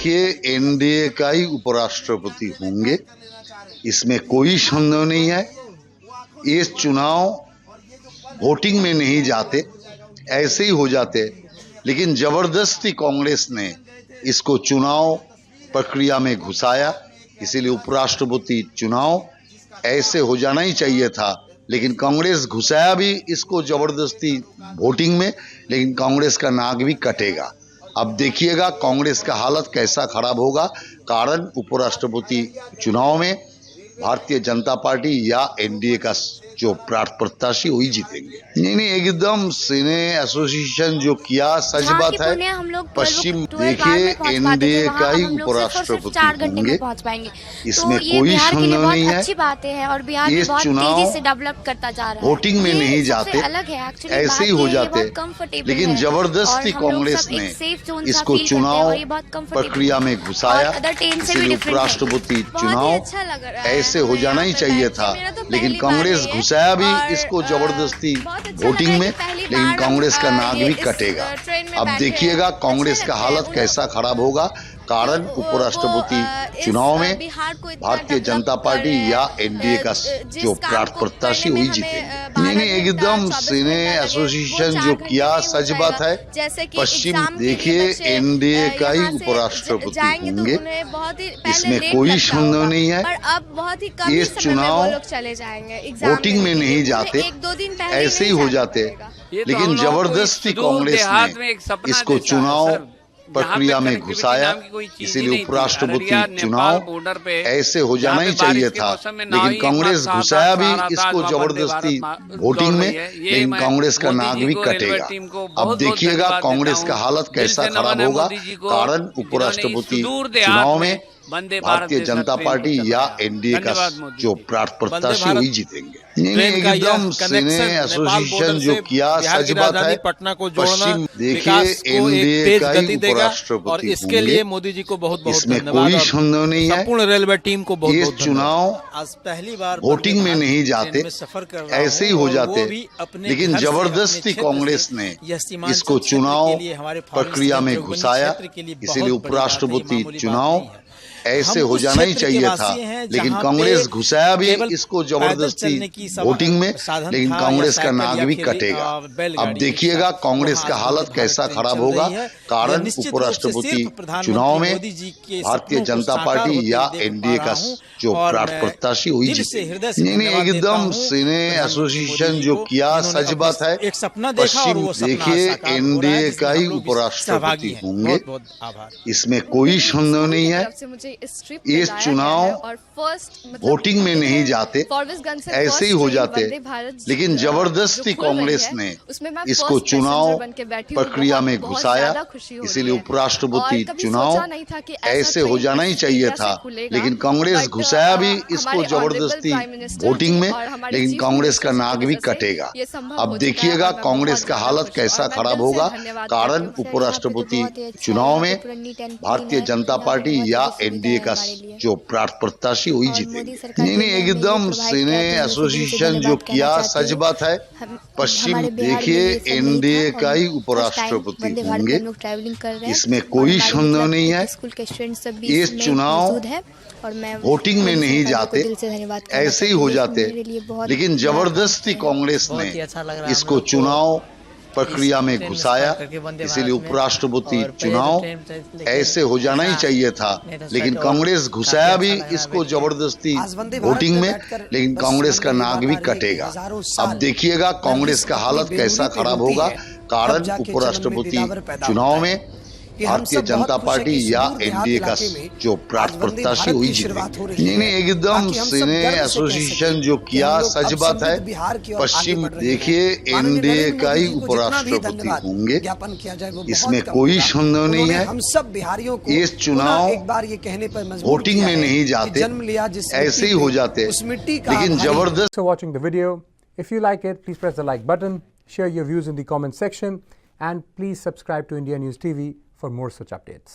देखिए, एनडीए का ही उपराष्ट्रपति होंगे, इसमें कोई संदेह नहीं है। ये चुनाव वोटिंग में नहीं जाते, ऐसे ही हो जाते, लेकिन जबरदस्ती कांग्रेस ने इसको चुनाव प्रक्रिया में घुसाया। इसीलिए उपराष्ट्रपति चुनाव ऐसे हो जाना ही चाहिए था, लेकिन कांग्रेस घुसाया भी इसको जबरदस्ती वोटिंग में, लेकिन कांग्रेस का नाक भी कटेगा। अब देखिएगा कांग्रेस का हालत कैसा खराब होगा। कारण उपराष्ट्रपति चुनाव में भारतीय जनता पार्टी या एनडीए का जो प्रत्याशी वही जीतेंगे। नहीं, एकदम सिने एसोसिएशन जो किया सच बात है। पश्चिम देखिए, एनडीए का ही उपराष्ट्रपति होंगे, इसमें कोई संदेह नहीं है। अच्छी बातें हैं और बिहार ये भी बहुत चुनाव तेजी से डेवलप करता जा रहा है। वोटिंग में नहीं जाते, अलग है एक्चुअली, ऐसे ही हो जाते, लेकिन जबरदस्ती कांग्रेस ने इसको चुनाव प्रक्रिया में घुसाया। इसलिए उपराष्ट्रपति चुनाव ऐसे हो जाना ही चाहिए था, लेकिन कांग्रेस घुसाया भी इसको जबरदस्ती वोटिंग में, लेकिन कांग्रेस का नाक भी कटेगा। अब देखिएगा कांग्रेस का हालत कैसा खराब होगा। कारण उपराष्ट्रपति चुनाव में भारतीय जनता पार्टी या एनडीए का जो प्रत्याशी वही जीतेंगे। नहीं, एकदम सिने एसोसिएशन जो किया सच बात है। पश्चिम देखिए, एनडीए का ही उपराष्ट्रपति होंगे, इसमें कोई संदेह नहीं है। ये चुनाव वोटिंग में नहीं जाते, ऐसे ही हो जाते, लेकिन जबरदस्ती कांग्रेस ने इसको चुनाव प्रक्रिया में घुसाया। इसीलिए उपराष्ट्रपति चुनाव ऐसे हो जाना ही चाहिए था, लेकिन कांग्रेस घुसाया भी इसको जबरदस्ती वोटिंग में, लेकिन कांग्रेस का नाक भी कटेगा। अब देखिएगा कांग्रेस का हालत कैसा खराब होगा। कारण उपराष्ट्रपति चुनाव में भारतीय जनता पार्टी या एनडीए का जो प्रत्याशी वही जीतेंगे। नहीं, एकदम सिने एसोसिएशन जो किया सच बात है। पटना को पश्चिम देखिए, एनडीए का ही उपराष्ट्रपति और इसके लिए मोदी जी को बहुत बहुत इसमें कोई संदेह नहीं है। संपूर्ण रेलवे टीम को बहुत ये बहुत चुनाव आज पहली बार वोटिंग में नहीं जाते, ऐसे ही हो जाते, लेकिन जबरदस्ती कांग्रेस ने इसको चुनाव प्रक्रिया में घुसाया। इसीलिए उपराष्ट्रपति चुनाव ऐसे हो जाना ही चाहिए था, लेकिन कांग्रेस घुसाया भी इसको जबरदस्ती वोटिंग में, लेकिन कांग्रेस का नाक भी कटेगा। अब देखिएगा कांग्रेस का हालत कैसा खराब होगा। कारण उपराष्ट्रपति चुनाव में भारतीय जनता पार्टी या एनडीए का जो प्रत्याशी वही जीतेंगे। नहीं, एकदम सिने एसोसिएशन जो किया सच बात है। पश्चिम देखिए, एनडीए का ही उपराष्ट्रपति होंगे, इसमें कोई संदेह नहीं है। ये चुनाव वोटिंग में नहीं जाते, ऐसे ही हो जाते, लेकिन जबरदस्ती कांग्रेस ने इसको चुनाव प्रक्रिया में घुसाया। इसीलिए उपराष्ट्रपति चुनाव ऐसे हो जाना ही चाहिए था, लेकिन कांग्रेस घुसाया भी इसको जबरदस्ती वोटिंग में, लेकिन कांग्रेस का नाक भी कटेगा। अब देखिएगा कांग्रेस का हालत कैसा खराब होगा। कारण उपराष्ट्रपति चुनाव में भारतीय जनता पार्टी या एनडीए का जो प्रत्याशी वही जीतेंगे। नहीं, एकदम सिने एसोसिएशन जो किया सच बात है। पश्चिम देखिए, एनडीए का ही उपराष्ट्रपति होंगे, इसमें कोई संदेह नहीं है। ये चुनाव वोटिंग में नहीं जाते, ऐसे ही हो जाते, लेकिन जबरदस्ती कांग्रेस ने इसको चुनाव प्रक्रिया में घुसाया। इसीलिए उपराष्ट्रपति चुनाव ऐसे हो जाना ही चाहिए था, लेकिन कांग्रेस घुसाया भी इसको जबरदस्ती वोटिंग में, लेकिन कांग्रेस का नाक भी कटेगा। अब देखिएगा कांग्रेस का हालत कैसा खराब होगा। कारण उपराष्ट्रपति चुनाव में भारतीय जनता पार्टी या एनडीए का जो प्रत्याशी वही जीतेंगे। नहीं, एकदम सिने एसोसिएशन जो किया सच बात है। पश्चिम देखिए, एनडीए का ही उपराष्ट्रपति होंगे, इसमें कोई संदेह नहीं है। हम सब बिहारियों को ये चुनाव एक बार ये कहने पर मजबूर वोटिंग में नहीं जाते, जन्म लिया जिस ऐसे ही हो जाते, लेकिन जबरदस्त। For watching the video. If you like it, please press the like button, share your views in the comment section, and please subscribe to India News TV for more such updates.